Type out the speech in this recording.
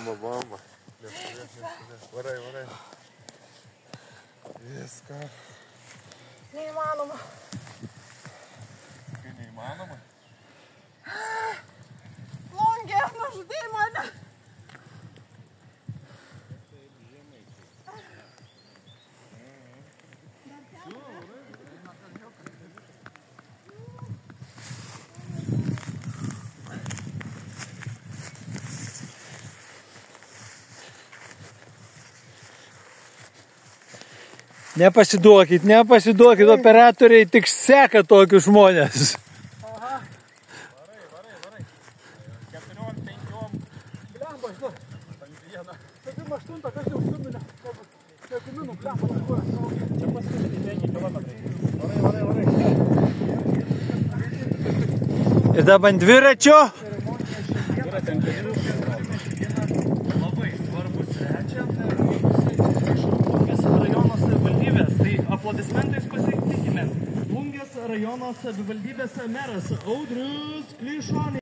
Bomba. Varai. Viską. Neįmanoma. Kai neįmanoma? Plungė, nužudai mane. Nepasiduokit, operatoriai tik seka tokius žmonės. Varai. 4-5. Blemba, žinau. Sakim 8, kas jau suminė. Jeigu minų blemba. Čia paskutinį 5 kilometrai. Varai. Ir dabar ant dviračio. Labai svarbus svečias. Plungės rajono savivaldybės. Tai aplodismentais pasitikime. Plungės rajono savivaldybės meras Audrius Klišonis.